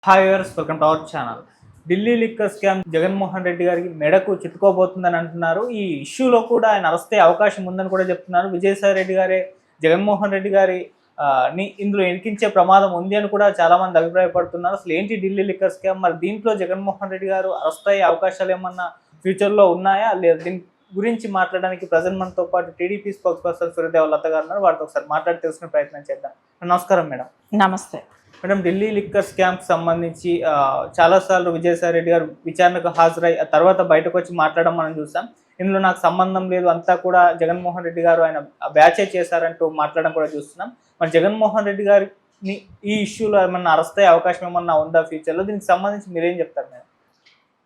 Hi viewers, welcome to our channel. Delhi liquor scam Jaganmohan Reddy గారికి మెడకు చుట్టుకోబోతుందని అంటున్నారు. ఈ ఇష్యూలో కూడా ఆయన అరెస్ట్ అయ్యే అవకాశం ఉందని కూడా చెప్తున్నారు. విజయసాయి రెడ్డి గారే జగన్మోహన్ రెడ్డి గారి ఇందులో ఇరికించే ప్రమాదం ఉంది అని కూడా చాలా మంది అభిప్రాయపడుతున్నారు. అసలు ఏంటి ఢిల్లీ లిక్కర్ స్కామ్, మరి దీంట్లో జగన్మోహన్ రెడ్డి గారు అరెస్ట్ అయ్యే అవకాశాలు ఏమన్నా ఫ్యూచర్లో ఉన్నాయా లేదా? దీని గురించి మాట్లాడడానికి ప్రజెంట్ మనతో పాటు టీడీపీ స్పోక్స్ పర్సన్ సూర్యదేవ లత గారు ఉన్నారు. వారితో ఒకసారి మాట్లాడి తెలుసుకునే ప్రయత్నం చేద్దాం. నమస్కారం మేడం. నమస్తే మేడం, ఢిల్లీ లిక్కర్ స్కామ్కి సంబంధించి చాలాసార్లు విజయసాయి రెడ్డి గారు విచారణకు హాజరై ఆ తర్వాత బయటకు వచ్చి మాట్లాడడం మనం చూసాం. ఇందులో నాకు సంబంధం లేదు, అంతా కూడా జగన్మోహన్ రెడ్డి గారు ఆయన బ్యాచే చేశారంటూ మాట్లాడడం కూడా చూస్తున్నాం. మరి జగన్మోహన్ రెడ్డి గారిని ఈ ఇష్యూలో ఏమన్నా అరెస్ట్ అయ్యే అవకాశం ఏమన్నా ఉందా ఫ్యూచర్లో? దీనికి సంబంధించి మీరేం చెప్తారు మేడం?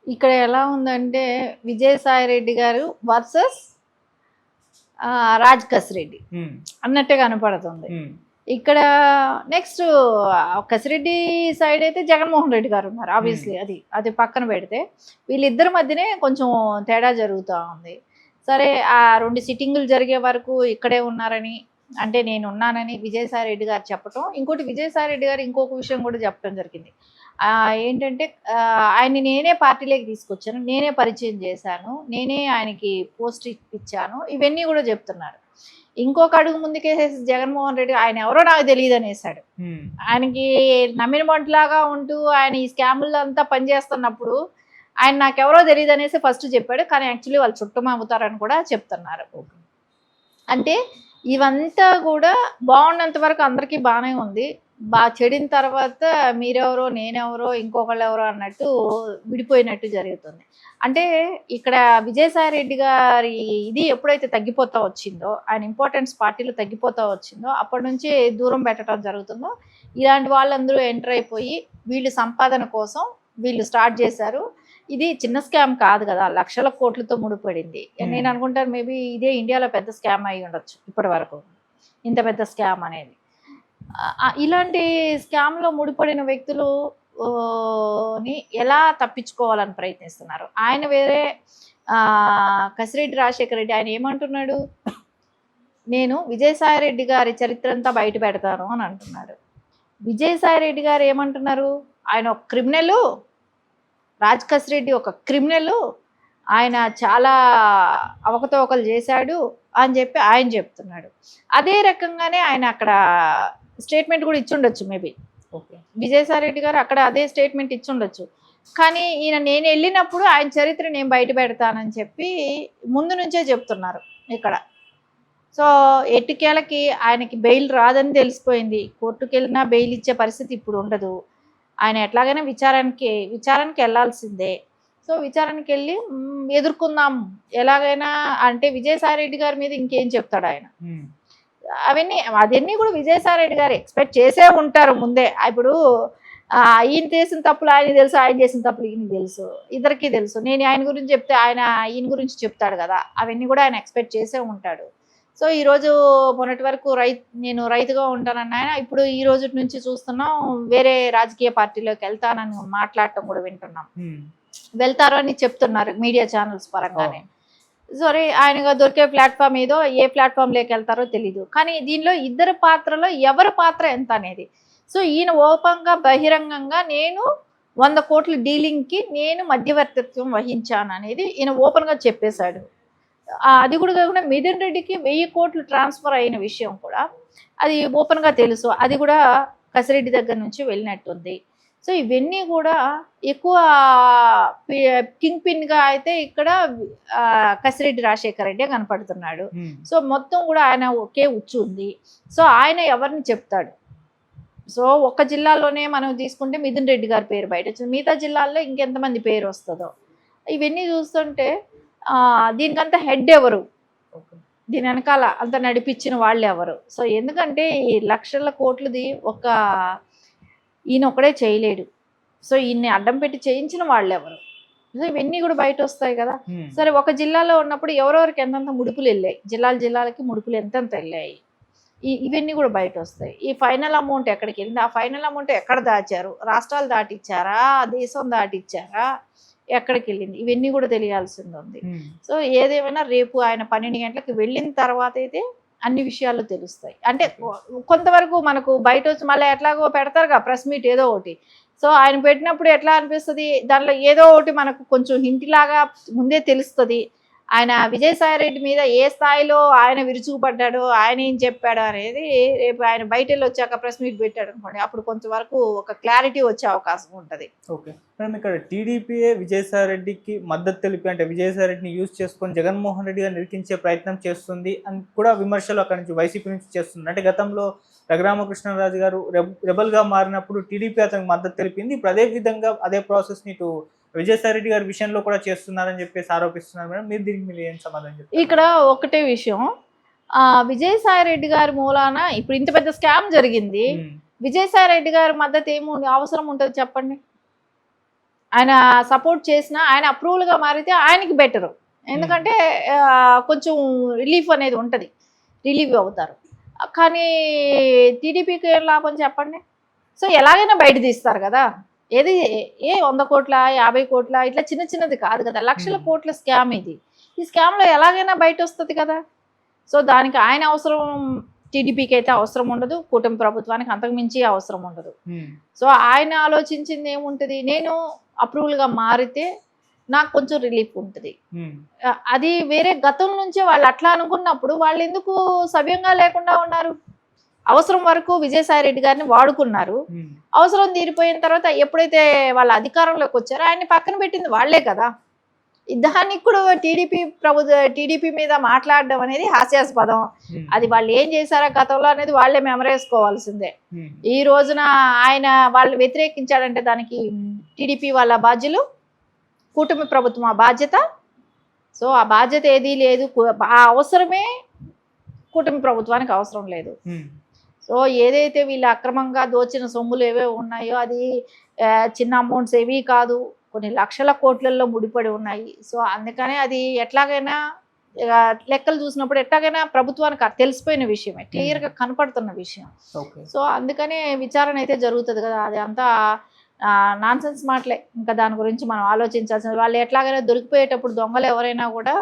ఇక్కడ ఎలా ఉందంటే విజయసాయి రెడ్డి గారు వర్సెస్ రాజ్ కసిరెడ్డి అన్నట్టే కనపడుతుంది. ఇక్కడ నెక్స్ట్ కసిరెడ్డి సైడ్ అయితే జగన్మోహన్ రెడ్డి గారు ఉన్నారు. ఆబ్వియస్లీ అది పక్కన పెడితే వీళ్ళిద్దరి మధ్యనే కొంచెం తేడా జరుగుతూ ఉంది. సరే, ఆ 2 సిట్టింగులు జరిగే వరకు ఇక్కడే ఉన్నారని, అంటే నేను ఉన్నానని విజయసాయి రెడ్డి గారు చెప్పటం. ఇంకోటి, విజయసాయి రెడ్డి గారు ఇంకొక విషయం కూడా చెప్పడం జరిగింది. ఏంటంటే ఆయన్ని నేనే పార్టీలోకి తీసుకొచ్చాను, నేనే పరిచయం చేశాను, నేనే ఆయనకి పోస్ట్ ఇప్పించాను, ఇవన్నీ కూడా చెప్తున్నారు. ఇంకొక అడుగు ముందుకేసేసి జగన్మోహన్ రెడ్డి ఆయన ఎవరో నాకు తెలియదు అనేసాడు. ఆయనకి నమ్మిన బంటులాగా ఉంటూ ఆయన ఈ స్కాముల్లో అంతా పనిచేస్తున్నప్పుడు ఆయన నాకెవరో తెలియదు అనేసి ఫస్ట్ చెప్పాడు. కానీ యాక్చువల్లీ వాళ్ళు చుట్టం అవుతారని కూడా చెప్తున్నారు. అంటే ఇవంతా కూడా బాగున్నంత వరకు అందరికీ బాగానే ఉంది. చెడిన తర్వాత మీరెవరో నేనెవరో ఇంకొకళ్ళు ఎవరో అన్నట్టు విడిపోయినట్టు జరుగుతుంది. అంటే ఇక్కడ విజయసాయి రెడ్డి గారి ఇది ఎప్పుడైతే తగ్గిపోతూ వచ్చిందో, ఆయన ఇంపార్టెన్స్ పార్టీలో తగ్గిపోతూ వచ్చిందో అప్పటి నుంచి దూరం పెట్టడం జరుగుతుందో, ఇలాంటి వాళ్ళందరూ ఎంటర్ అయిపోయి వీళ్ళు సంపాదన కోసం వీళ్ళు స్టార్ట్ చేశారు. ఇది చిన్న స్కామ్ కాదు కదా, లక్షల కోట్లతో ముడిపడింది. నేను అనుకుంటాను మేబీ ఇదే ఇండియాలో పెద్ద స్కామ్ అయి ఉండొచ్చు ఇప్పటి వరకు, ఇంత పెద్ద స్కామ్ అనేది. ఇలాంటి స్కామ్లో ముడిపడిన వ్యక్తులు ని ఎలా తప్పించుకోవాలని ప్రయత్నిస్తున్నారు. ఆయన వేరే, కసిరెడ్డి రాజశేఖర రెడ్డి ఆయన ఏమంటున్నాడు, నేను విజయసాయి రెడ్డి గారి చరిత్ర అంతా బయట పెడతాను అని అంటున్నాడు. విజయసాయి రెడ్డి గారు ఏమంటున్నారు, ఆయన ఒక క్రిమినలు, రాజ్ కసిరెడ్డి ఒక క్రిమినలు, ఆయన చాలా అవకతవకలు చేశాడు అని చెప్పి ఆయన చెప్తున్నాడు. అదే రకంగానే ఆయన అక్కడ స్టేట్మెంట్ కూడా ఇచ్చుండొచ్చు మేబీ. విజయసాయి రెడ్డి గారు అక్కడ అదే స్టేట్మెంట్ ఇచ్చుండొచ్చు. కానీ ఈయన నేను వెళ్ళినప్పుడు ఆయన చరిత్ర నేను బయట పెడతానని చెప్పి ముందు నుంచే చెప్తున్నారు ఇక్కడ. సో ఎట్టుకేలకి ఆయనకి బెయిల్ రాదని తెలిసిపోయింది. కోర్టుకు వెళ్ళినా బెయిల్ ఇచ్చే పరిస్థితి ఇప్పుడు ఉండదు. ఆయన ఎట్లాగైనా విచారానికి వెళ్ళాల్సిందే. సో విచారణకి వెళ్ళి ఎదుర్కొందాం ఎలాగైనా అంటే విజయసాయి రెడ్డి గారి మీద ఇంకేం చెప్తాడు ఆయన? అవన్నీ కూడా విజయసాయి రెడ్డి గారు ఎక్స్పెక్ట్ చేసే ఉంటారు ముందే. ఇప్పుడు ఈయన చేసిన తప్పులు ఆయన తెలుసు, ఆయన చేసిన తప్పులు ఈయన తెలుసు, ఇద్దరికీ తెలుసు. నేను ఆయన గురించి చెప్తే ఆయన ఈయన గురించి చెప్తాడు కదా, అవన్నీ కూడా ఆయన ఎక్స్పెక్ట్ చేసే ఉంటాడు. సో ఈరోజు మొన్నటి వరకు నేను రైతుగా ఉంటానన్న ఆయన ఇప్పుడు ఈ రోజు నుంచి చూస్తున్నాం వేరే రాజకీయ పార్టీలోకి వెళ్తానని మాట్లాడటం కూడా వింటున్నాం. వెళ్తారు అని చెప్తున్నారు మీడియా ఛానల్స్ పరంగానే. సారీ, ఆయనగా దొరికే ప్లాట్ఫామ్ ఏదో, ఏ ప్లాట్ఫామ్లోకి వెళ్తారో తెలీదు. కానీ దీనిలో ఇద్దరు పాత్రలో ఎవరి పాత్ర ఎంత అనేది, సో ఈయన ఓపెన్గా బహిరంగంగా నేను 100 కోట్ల డీలింగ్కి నేను మధ్యవర్తిత్వం వహించాను అనేది ఈయన ఓపెన్గా చెప్పేశాడు. అది కూడా కాకుండా మిథున్ రెడ్డికి 1000 కోట్లు ట్రాన్స్ఫర్ అయిన విషయం కూడా అది ఓపెన్గా తెలుసు. అది కూడా కసిరెడ్డి దగ్గర నుంచి వెళ్ళినట్టుంది. సో ఇవన్నీ కూడా ఎక్కువ కింగ్ పిన్గా అయితే ఇక్కడ కసిరెడ్డి రాజశేఖర రెడ్డి కనపడుతున్నాడు. సో మొత్తం కూడా ఆయన ఒకే ఉచ్చు ఉంది. సో ఆయన ఎవరిని చెప్తాడు? సో ఒక్క జిల్లాలోనే మనం తీసుకుంటే మిథున్ రెడ్డి గారి పేరు బయట వచ్చింది, మిగతా జిల్లాల్లో ఇంకెంతమంది పేరు వస్తుందో ఇవన్నీ చూస్తుంటే దీనికంతా హెడ్ ఎవరు, దీని వెనకాల అంత నడిపించిన వాళ్ళు ఎవరు? సో ఎందుకంటే ఈ లక్షల కోట్లది ఈయన ఒకడే చేయలేడు. సో ఈయన్ని అడ్డం పెట్టి చేయించిన వాళ్ళు ఎవరు? సో ఇవన్నీ కూడా బయట వస్తాయి కదా. సరే, ఒక జిల్లాలో ఉన్నప్పుడు ఎవరెవరికి ఎంతెంత ముడుపులు వెళ్ళాయి, జిల్లాలకి ముడుపులు ఎంతెంత వెళ్ళాయి, ఇవన్నీ కూడా బయట వస్తాయి. ఈ ఫైనల్ అమౌంట్ ఎక్కడికి వెళ్ళింది, ఆ ఫైనల్ అమౌంట్ ఎక్కడ దాచారు, రాష్ట్రాలు దాటిచ్చారా, దేశం దాటిచ్చారా, ఎక్కడికి వెళ్ళింది, ఇవన్నీ కూడా తెలియాల్సింది ఉంది. సో ఏదేమైనా రేపు ఆయన 12 గంటలకు వెళ్ళిన తర్వాత అయితే అన్ని విషయాలు తెలుస్తాయి. అంటే కొంతవరకు మనకు బయట వచ్చి మళ్ళీ ఎట్లాగో పెడతారుగా ప్రెస్ మీట్ ఏదో ఒకటి. సో ఆయన పెట్టినప్పుడు ఎట్లా అనిపిస్తుంది, దాంట్లో ఏదో ఒకటి మనకు కొంచెం హింట్ లాగా ముందే తెలుస్తుంది. ఆయన విజయసాయి రెడ్డి మీద ఏ స్థాయిలో ఆయన విరుచుకుపడ్డాడో, ఆయన ఏం చెప్పాడో అనేది రేపు ఆయన బయట వెళ్ళి వచ్చాక ప్రెస్ మీట్ పెట్టాడు అనుకోండి, అప్పుడు కొంతవరకు ఒక క్లారిటీ వచ్చే అవకాశం ఉంటుంది. ఓకే మేడం, ఇక్కడ టీడీపీఏ విజయసాయి రెడ్డికి మద్దతు తెలిపి, అంటే విజయసాయి రెడ్డిని యూజ్ చేసుకొని జగన్మోహన్ రెడ్డి గారిని నిరికించే ప్రయత్నం చేస్తుంది అని కూడా విమర్శలు అక్కడి నుంచి వైసీపీ నుంచి చేస్తుంది. అంటే గతంలో రఘురామకృష్ణరాజు గారు రెబల్గా మారినప్పుడు టీడీపీ అతనికి మద్దతు తెలిపింది. ఇప్పుడు అదే విధంగా అదే ప్రాసెస్ని ఇటు విజయసాయి రెడ్డి గారి విషయంలో కూడా చేస్తున్నారని చెప్పేసి ఆరోపిస్తున్నారు మేడం. మీరు ఏం సమాధానం చెప్తారు? ఇక్కడ ఒకటే విషయం, విజయసాయి రెడ్డి గారి మూలాన ఇప్పుడు ఇంత పెద్ద స్కామ్ జరిగింది. విజయసాయి రెడ్డి గారి మద్దతు ఏమో అవసరం ఉంటుంది చెప్పండి. ఆయన సపోర్ట్ చేసినా, ఆయన అప్రూవల్గా మారితే ఆయనకి బెటరు. ఎందుకంటే కొంచెం రిలీఫ్ అనేది ఉంటుంది, రిలీవ్ అవుతారు. కానీ టీడీపీకి ఏం లాభం చెప్పండి. సో ఎలాగైనా బయట తీస్తారు కదా. ఏది 100 కోట్ల 50 కోట్ల ఇట్లా చిన్న చిన్నది కాదు కదా, లక్షల కోట్ల స్కామ్ ఇది. ఈ స్కామ్లో ఎలాగైనా బయట వస్తుంది కదా. సో దానికి ఆయన అవసరం టీడీపీకి అయితే అవసరం ఉండదు, కూటమి ప్రభుత్వానికి అంతకు మించి అవసరం ఉండదు. సో ఆయన ఆలోచించింది ఏముంటుంది, నేను అప్రూవల్గా మారితే నాకు కొంచెం రిలీఫ్ ఉంటుంది. అది వేరే గతం నుంచే వాళ్ళు అట్లా అనుకున్నప్పుడు వాళ్ళు ఎందుకు సవ్యంగా లేకుండా ఉన్నారు. అవసరం వరకు విజయసాయి రెడ్డి గారిని వాడుకున్నారు. అవసరం తీరిపోయిన తర్వాత ఎప్పుడైతే వాళ్ళ అధికారంలోకి వచ్చారో ఆయన్ని పక్కన పెట్టింది వాళ్లే కదా. దానికి కూడా టీడీపీ మీద మాట్లాడడం అనేది హాస్యాస్పదం. అది వాళ్ళు ఏం చేశారో గతంలో అనేది వాళ్ళే మెమరేసుకోవాల్సిందే. ఈ రోజున ఆయన వాళ్ళు వ్యతిరేకించాడంటే దానికి టీడీపీ వాళ్ళ బాధ్యులు, కూటమి ప్రభుత్వం ఆ బాధ్యత. సో ఆ బాధ్యత ఏదీ లేదు, ఆ అవసరమే కూటమి ప్రభుత్వానికి అవసరం లేదు. సో ఏదైతే వీళ్ళు అక్రమంగా దోచిన సొమ్ములు ఏవే ఉన్నాయో అది చిన్న అమౌంట్స్ ఏవి కాదు, కొన్ని లక్షల కోట్లలో ముడిపడి ఉన్నాయి. సో అందుకనే అది ఎట్లాగైనా లెక్కలు చూసినప్పుడు ఎట్లాగైనా ప్రభుత్వానికి తెలిసిపోయిన విషయమే, క్లియర్గా కనపడుతున్న విషయం. సో అందుకనే విచారణ అయితే జరుగుతుంది కదా. అది అంతా నాన్సెన్స్ మాటలే, ఇంకా దాని గురించి మనం ఆలోచించాల్సింది. వాళ్ళు ఎట్లాగైనా దొరికిపోయేటప్పుడు దొంగలు ఎవరైనా కూడా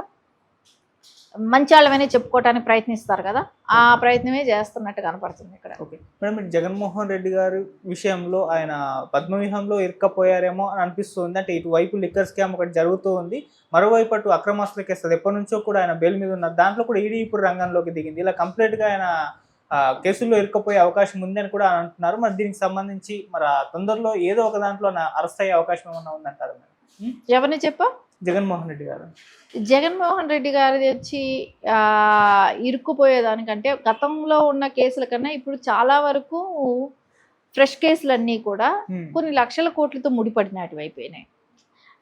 మంచి వాళ్ళమనే చెప్పుకోవడానికి ప్రయత్నిస్తారు కదా, ఆ ప్రయత్నమే చేస్తున్నట్టు కనపడుతుంది ఇక్కడ. ఓకే మేడం, జగన్మోహన్ రెడ్డి గారి విషయంలో ఆయన పద్మవ్యూహంలో ఇరుక్కపోయారేమో అని అనిపిస్తుంది. అంటే ఇటువైపు లిక్కర్ స్కామ్ ఒకటి జరుగుతూ ఉంది, మరోవైపు అటు అక్రమాస్తుల కేసు ఎప్పటి నుంచో కూడా ఆయన బెయిల్ మీద ఉన్నారు. దాంట్లో కూడా ఈడీ ఇప్పుడు రంగంలోకి దిగింది. ఇలా కంప్లీట్గా ఆయన కేసుల్లో ఇరుక్కపోయే అవకాశం ఉందని కూడా అంటున్నారు. మరి దీనికి సంబంధించి మరి తొందరలో ఏదో ఒక దాంట్లో అరెస్ట్ అయ్యే అవకాశం ఏమన్నా ఉందంటారు మేడం? ఎవరిని చెప్పా? జగన్మోహన్ రెడ్డి గారు. జగన్మోహన్ రెడ్డి గారి వచ్చి ఇరుక్కుపోయేదానికంటే గతంలో ఉన్న కేసుల కన్నా ఇప్పుడు చాలా వరకు ఫ్రెష్ కేసులన్నీ కూడా కొన్ని లక్షల కోట్లతో ముడిపడినట్టు అయిపోయినాయి.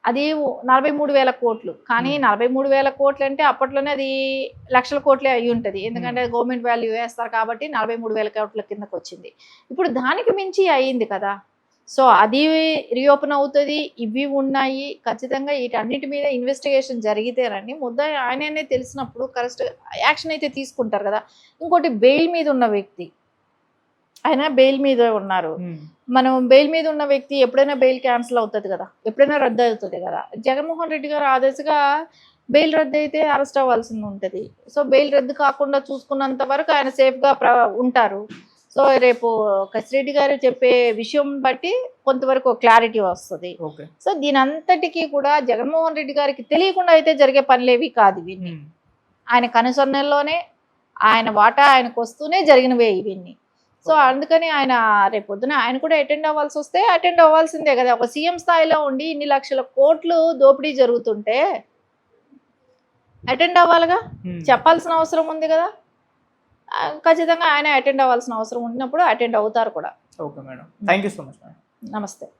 అది 43,000 కోట్లు. కానీ 43,000 కోట్లు అంటే అప్పట్లోనే అది లక్షల కోట్లే అయి ఉంటుంది. ఎందుకంటే గవర్నమెంట్ వాల్యూ వేస్తారు కాబట్టి 43,000 కోట్ల కిందకు వచ్చింది. ఇప్పుడు దానికి మించి అయ్యింది కదా. సో అది రీఓపెన్ అవుతుంది. ఇవి ఉన్నాయి ఖచ్చితంగా. వీటన్నిటి మీద ఇన్వెస్టిగేషన్ జరిగితేనండి ముద్దాయి ఆయననే తెలిసినప్పుడు కరెక్ట్ యాక్షన్ అయితే తీసుకుంటారు కదా. ఇంకోటి బెయిల్ మీద ఉన్న వ్యక్తి, ఆయన బెయిల్ మీద ఉన్నారు. మనం బెయిల్ మీద ఉన్న వ్యక్తి ఎప్పుడైనా బెయిల్ క్యాన్సిల్ అవుతుంది కదా, ఎప్పుడైనా రద్దు అవుతుంది కదా. జగన్మోహన్ రెడ్డి గారు ఆదేశగా బెయిల్ రద్దు అయితే అరెస్ట్ అవ్వాల్సింది ఉంటుంది. సో బెయిల్ రద్దు కాకుండా చూసుకున్నంత వరకు ఆయన సేఫ్గా ఉంటారు. సో రేపు కసిరెడ్డి గారు చెప్పే విషయం బట్టి కొంతవరకు క్లారిటీ వస్తుంది. సో దీని అంతటికీ కూడా జగన్మోహన్ రెడ్డి గారికి తెలియకుండా అయితే జరిగే పనులేవి కాదు ఇవన్నీ. ఆయన కనుసన్నల్లోనే ఆయన వాటా ఆయనకు వస్తూనే జరిగినవే ఇవన్నీ. సో అందుకని ఆయన రేపొద్దున ఆయన కూడా అటెండ్ అవ్వాల్సి వస్తే అటెండ్ అవ్వాల్సిందే కదా. ఒక సీఎం స్థాయిలో ఉండి ఇన్ని లక్షల కోట్లు దోపిడీ జరుగుతుంటే అటెండ్ అవ్వాలిగా, చెప్పాల్సిన అవసరం ఉంది కదా. ఖచ్చితంగా ఆయన అటెండ్ అవ్వాల్సిన అవసరం ఉన్నప్పుడు అటెండ్ అవుతారు కూడా. Okay madam, thank you so much madam. నమస్తే.